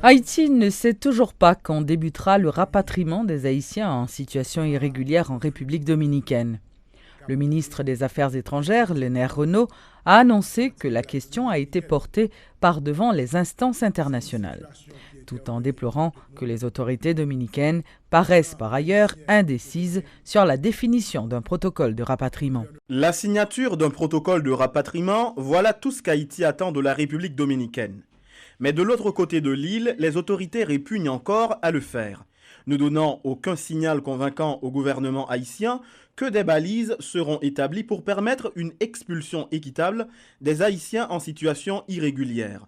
Haïti ne sait toujours pas quand débutera le rapatriement des Haïtiens en situation irrégulière en République dominicaine. Le ministre des Affaires étrangères, Lener Renault, a annoncé que la question a été portée par devant les instances internationales, tout en déplorant que les autorités dominicaines paraissent par ailleurs indécises sur la définition d'un protocole de rapatriement. La signature d'un protocole de rapatriement, voilà tout ce qu'Haïti attend de la République dominicaine. Mais de l'autre côté de l'île, les autorités répugnent encore à le faire, ne donnant aucun signal convaincant au gouvernement haïtien que des balises seront établies pour permettre une expulsion équitable des Haïtiens en situation irrégulière.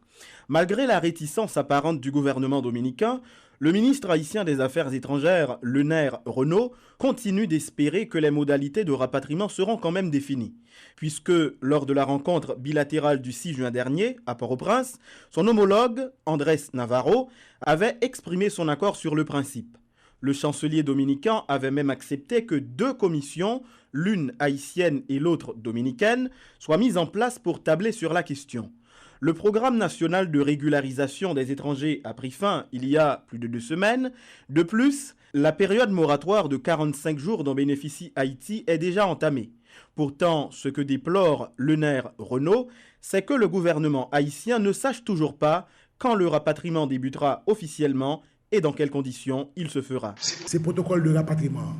Malgré la réticence apparente du gouvernement dominicain, le ministre haïtien des Affaires étrangères, Lener Renault, continue d'espérer que les modalités de rapatriement seront quand même définies, puisque lors de la rencontre bilatérale du 6 juin dernier, à Port-au-Prince, son homologue, Andrés Navarro, avait exprimé son accord sur le principe. Le chancelier dominicain avait même accepté que 2 commissions, l'une haïtienne et l'autre dominicaine, soient mises en place pour tabler sur la question. Le programme national de régularisation des étrangers a pris fin il y a plus de 2 semaines. De plus, la période moratoire de 45 jours dont bénéficie Haïti est déjà entamée. Pourtant, ce que déplore Lener Renault, c'est que le gouvernement haïtien ne sache toujours pas quand le rapatriement débutera officiellement et dans quelles conditions il se fera. Ces protocoles de rapatriement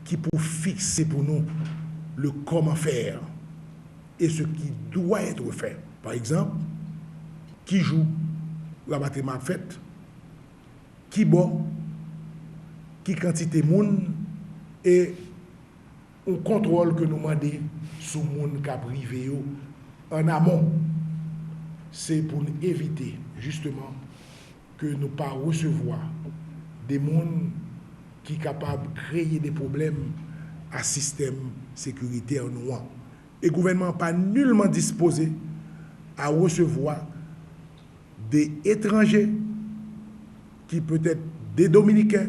qui pour fixer pour nous le comment faire et ce qui doit être fait. Par exemple, qui joue le rapatriement fait, qui boit, qui quantité de monde et on contrôle que nous demandons sur le monde qui a privé en amont. C'est pour éviter justement que nous ne pas recevoir des gens qui sont capables de créer des problèmes à système sécuritaire noir. Et le gouvernement n'est pas nullement disposé à recevoir des étrangers qui peuvent être des Dominicains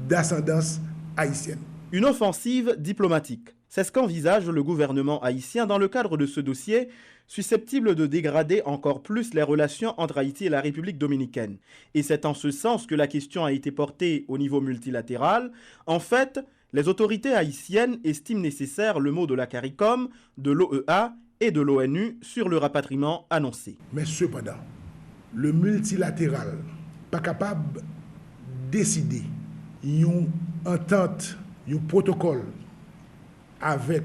d'ascendance haïtienne. Une offensive diplomatique. C'est ce qu'envisage le gouvernement haïtien dans le cadre de ce dossier, susceptible de dégrader encore plus les relations entre Haïti et la République dominicaine. Et c'est en ce sens que la question a été portée au niveau multilatéral. En fait, les autorités haïtiennes estiment nécessaire le mot de la CARICOM, de l'OEA et de l'ONU sur le rapatriement annoncé. Mais cependant, le multilatéral pas capable de décider une entente, un protocole avec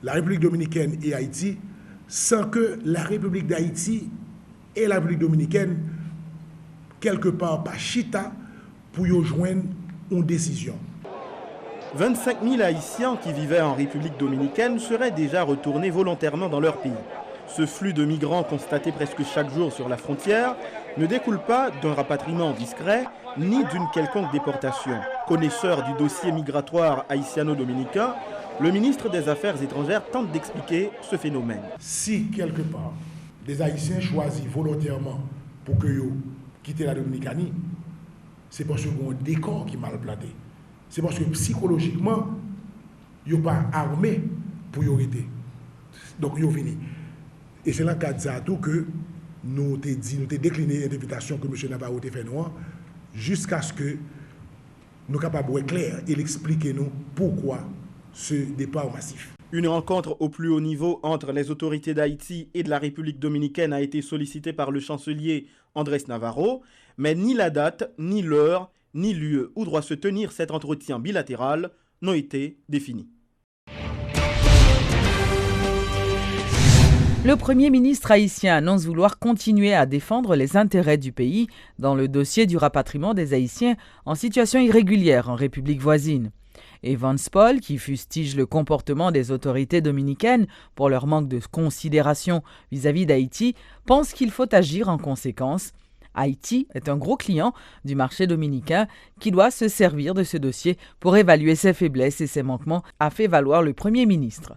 la République dominicaine et Haïti sans que la République d'Haïti et la République dominicaine, quelque part par chita, pour y joindre une décision. 25 000 Haïtiens qui vivaient en République dominicaine seraient déjà retournés volontairement dans leur pays. Ce flux de migrants constaté presque chaque jour sur la frontière ne découle pas d'un rapatriement discret ni d'une quelconque déportation. Connaisseur du dossier migratoire haïtiano-dominicain, le ministre des Affaires étrangères tente d'expliquer ce phénomène. Si quelque part des Haïtiens choisissent volontairement pour que yo quitter la Dominicanie, c'est parce qu'ils ont un décor qui est mal planté. C'est parce que psychologiquement, ils ne sont pas armés pour y rester. Donc, ils ont fini. Et c'est là que nous avons décliné l'invitation que M. Navarro a fait nous, jusqu'à ce que nous soyons capables de clair et expliquer nous pourquoi ce départ massif. Une rencontre au plus haut niveau entre les autorités d'Haïti et de la République dominicaine a été sollicitée par le chancelier Andrés Navarro, mais ni la date, ni l'heure, ni lieu où doit se tenir cet entretien bilatéral n'ont été définis. Le Premier ministre haïtien annonce vouloir continuer à défendre les intérêts du pays dans le dossier du rapatriement des Haïtiens en situation irrégulière en République voisine. Evans Paul, qui fustige le comportement des autorités dominicaines pour leur manque de considération vis-à-vis d'Haïti, pense qu'il faut agir en conséquence. Haïti est un gros client du marché dominicain qui doit se servir de ce dossier pour évaluer ses faiblesses et ses manquements, a fait valoir le Premier ministre.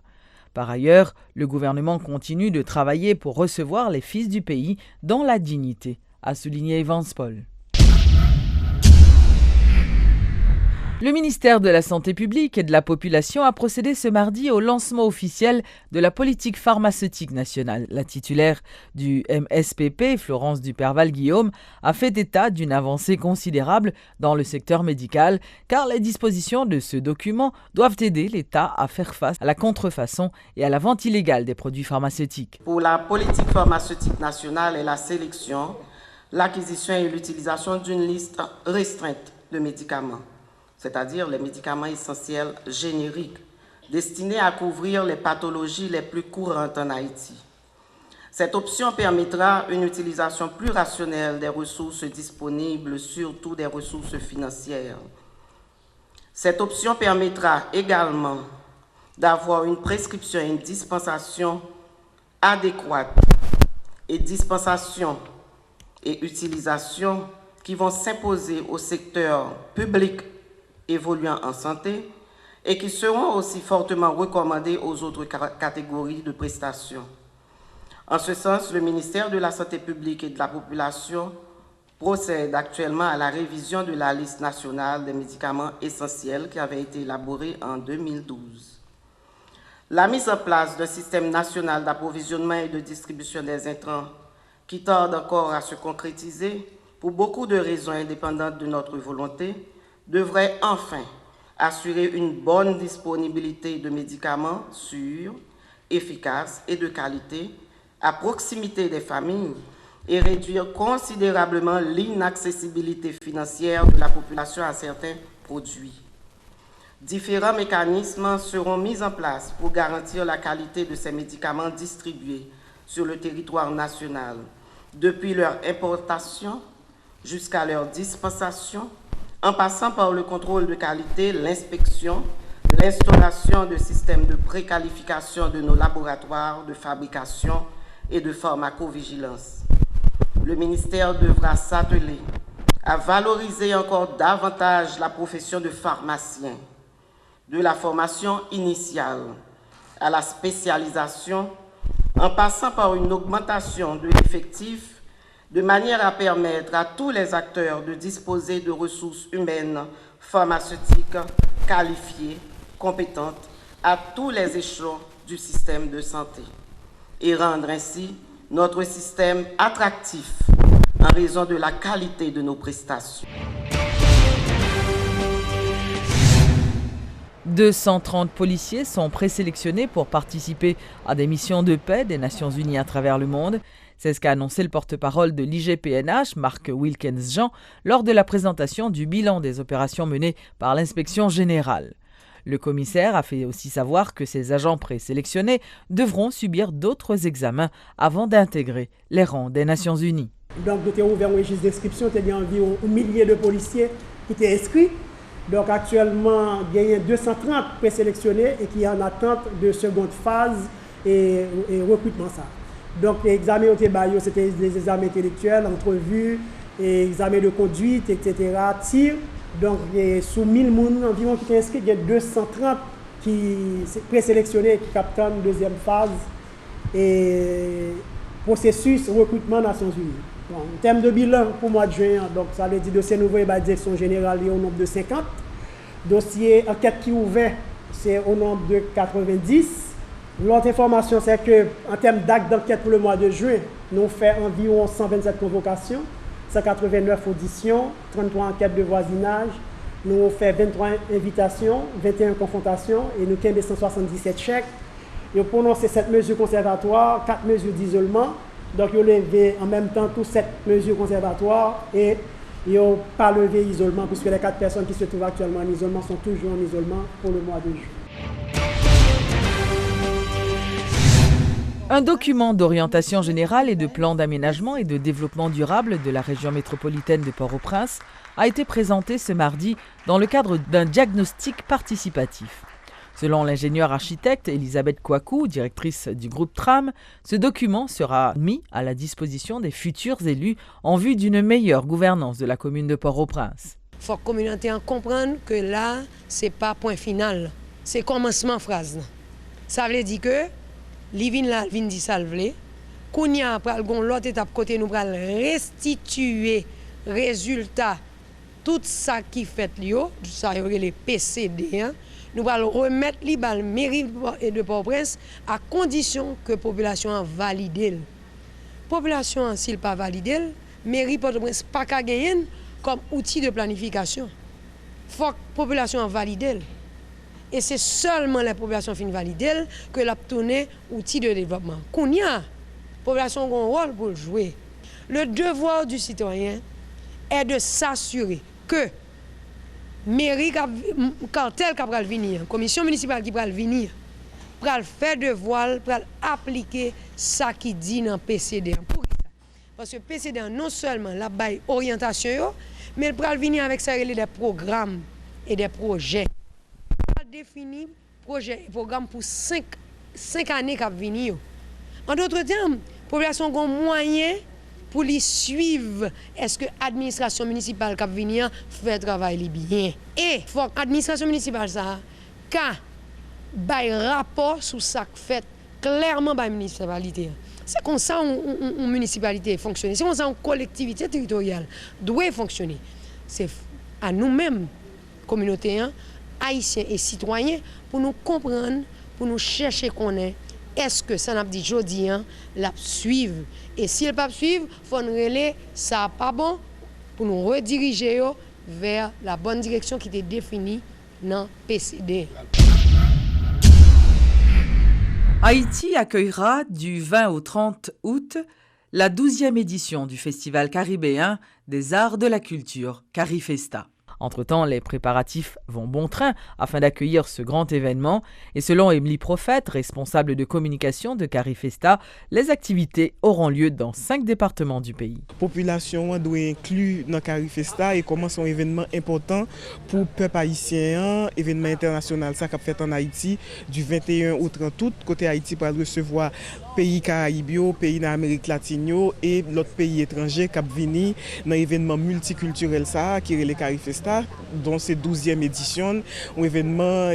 Par ailleurs, le gouvernement continue de travailler pour recevoir les fils du pays dans la dignité, a souligné Evans Paul. Le ministère de la Santé publique et de la Population a procédé ce mardi au lancement officiel de la politique pharmaceutique nationale. La titulaire du MSPP, Florence Duperval-Guillaume, a fait état d'une avancée considérable dans le secteur médical, car les dispositions de ce document doivent aider l'État à faire face à la contrefaçon et à la vente illégale des produits pharmaceutiques. Pour la politique pharmaceutique nationale et la sélection, l'acquisition et l'utilisation d'une liste restreinte de médicaments, c'est-à-dire les médicaments essentiels génériques, destinés à couvrir les pathologies les plus courantes en Haïti. Cette option permettra une utilisation plus rationnelle des ressources disponibles, surtout des ressources financières. Cette option permettra également d'avoir une prescription et une dispensation adéquate et dispensation et utilisation qui vont s'imposer au secteur public évoluant en santé et qui seront aussi fortement recommandés aux autres catégories de prestations. En ce sens, le ministère de la Santé publique et de la Population procède actuellement à la révision de la liste nationale des médicaments essentiels qui avait été élaborée en 2012. La mise en place d'un système national d'approvisionnement et de distribution des intrants qui tarde encore à se concrétiser pour beaucoup de raisons indépendantes de notre volonté, devrait enfin assurer une bonne disponibilité de médicaments sûrs, efficaces et de qualité à proximité des familles et réduire considérablement l'inaccessibilité financière de la population à certains produits. Différents mécanismes seront mis en place pour garantir la qualité de ces médicaments distribués sur le territoire national, depuis leur importation jusqu'à leur dispensation, en passant par le contrôle de qualité, l'inspection, l'instauration de systèmes de préqualification de nos laboratoires de fabrication et de pharmacovigilance. Le ministère devra s'atteler à valoriser encore davantage la profession de pharmacien, de la formation initiale à la spécialisation, en passant par une augmentation de l'effectif, de manière à permettre à tous les acteurs de disposer de ressources humaines, pharmaceutiques, qualifiées, compétentes, à tous les échelons du système de santé, et rendre ainsi notre système attractif en raison de la qualité de nos prestations. 230 policiers sont présélectionnés pour participer à des missions de paix des Nations Unies à travers le monde. C'est ce qu'a annoncé le porte-parole de l'IGPNH, Mark Wilkens-Jean, lors de la présentation du bilan des opérations menées par l'inspection générale. Le commissaire a fait aussi savoir que ces agents présélectionnés devront subir d'autres examens avant d'intégrer les rangs des Nations Unies. Donc, nous avons ouvert un registre d'inscription, il y a environ 1 millier de policiers qui étaient inscrits. Donc, actuellement, il y a 230 présélectionnés et qui sont en attente de seconde phase et recrutement. Ça. Donc, les examens c'était des examens intellectuels, entrevues, examens de conduite, etc., tir. Donc, sous 1000 personnes environ qui sont inscrits, il y a 230 qui sont présélectionnés et qui captent une deuxième phase et processus recrutement Nations Unies. Bon, en termes de bilan pour le mois de juin, donc ça veut dire dossier nouveau et la direction générale est au nombre de 50. Dossier enquête qui est ouvert, c'est au nombre de 90. L'autre information, c'est qu'en termes d'actes d'enquête pour le mois de juin, nous avons fait environ 127 convocations, 189 auditions, 33 enquêtes de voisinage. Nous avons fait 23 invitations, 21 confrontations et nous avons 177 chèques. Nous avons prononcé 7 mesures conservatoires, 4 mesures d'isolement. Donc, ils ont levé en même temps toutes 7 mesures conservatoires et ils n'ont pas levé l'isolement puisque les 4 personnes qui se trouvent actuellement en isolement sont toujours en isolement pour le mois de juin. Un document d'orientation générale et de plan d'aménagement et de développement durable de la région métropolitaine de Port-au-Prince a été présenté ce mardi dans le cadre d'un diagnostic participatif. Selon l'ingénieure architecte Elisabeth Kouakou, directrice du groupe TRAM, ce document sera mis à la disposition des futurs élus en vue d'une meilleure gouvernance de la commune de Port-au-Prince. Il faut que la communauté comprenne que là, ce n'est pas point final, c'est commencement phrase. Ça veut dire que Livin là, vin dit ça le vle. Kounya pral gon l'autre étape côté nous pral restituer résultat tout ça qui fait yo, ça y aurait les PCD, hein, nous allons remettre les balles mairie de Port-au-Prince à condition que la population valide. La population, s'il pas valide, mairie Port-au-Prince pas qu'à gagner comme outil de planification. Il faut que la population valide. Et c'est seulement la population fin valide que la tourné outil de développement. Kounya, la population a un rôle pour jouer. Le devoir du citoyen est de s'assurer que mairie, cartel qui va venir, commission municipale qui va venir, pour faire devoir, pour appliquer ça qui dit dans le PCD. Parce que le PCD non seulement la baille orientation, mais il va venir avec ça des programmes et des projets. Définir projet et programme pour 5 années qui vont venir. En d'autres termes, la population a un moyen pour les suivre. Est-ce que l'administration municipale qui va venir fait le travail bien? Et il faut que l'administration municipale ça ait un rapport sur ça qui fait clairement par la municipalité. C'est comme ça une municipalité fonctionne. C'est comme ça une collectivité territoriale doit fonctionner. C'est à nous-mêmes, communautés, haïtiens et citoyens, pour nous comprendre, pour nous chercher qu'on est-ce que ça n'a dit jodi la suivre. Et si elle pas suivre, il faut nous relayer ça pas bon pour nous rediriger vers la bonne direction qui était définie dans le PCD. Haïti accueillera du 20 au 30 août la 12e édition du Festival caribéen des arts de la culture, Carifesta. Entre-temps, les préparatifs vont bon train afin d'accueillir ce grand événement. Et selon Émilie Prophète, responsable de communication de Carifesta, les activités auront lieu dans 5 départements du pays. La population doit inclure dans Carifesta et commence un événement important pour le peuple haïtien, événement international ça qu'a fait en Haïti du 21 au 30 août. Côté Haïti pour recevoir pays Caraïbes, pays d'Amérique latine et l'autre pays étranger qui viennent dans l'événement multiculturel ça qui est le Carifesta, dont c'est 12e édition, un événement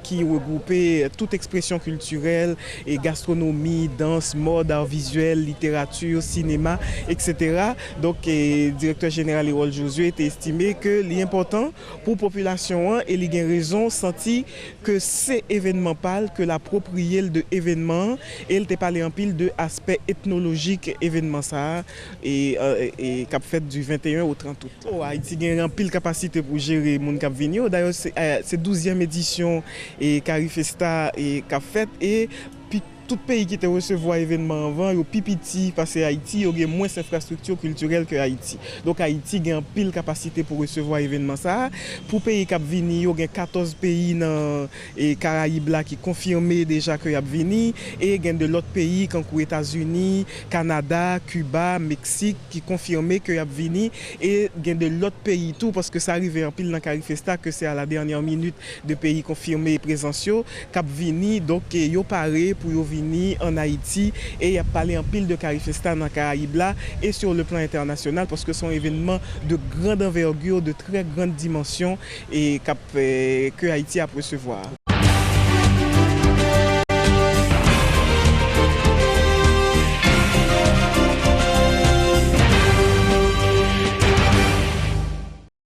qui regroupait toute expression culturelle et gastronomie, danse, mode, art visuel, littérature, cinéma, etc. Donc, le directeur général Hérol Josué était estimé que l'important pour la population et il a raison senti que c'est événement pâle, que l'approprié de événement et il t'a parlé en pile de aspect ethnologique événement ça et cap fait du 21 au 30 août. Haïti a en pile capacité pour gérer mon cap venir. D'ailleurs c'est 12e édition et Carifesta et cap fait et tout pays qui te recevoir événement avant, yo pipiti parce que Haïti a moins d'infrastructures culturelles que Haïti. Donc Haïti a une pile capacité pour recevoir événement ça. Pour pays qui venir, il y a 14 pays dans les Caraïbes qui confirmé déjà que y a venir et il y a de l'autre pays comme les États-Unis, Canada, Cuba, Mexique qui confirmé que y a venir et il y a de l'autre pays tout parce que ça arrive en pile dans Carifesta que c'est à la dernière minute de pays confirmés présentiaux qui venir donc yo paré pour yo venir en Haïti et il y a parlé en pile de Carifesta dans Caraïbes là et sur le plan international parce que c'est un événement de grande envergure, de très grande dimension et que Haïti a pu recevoir.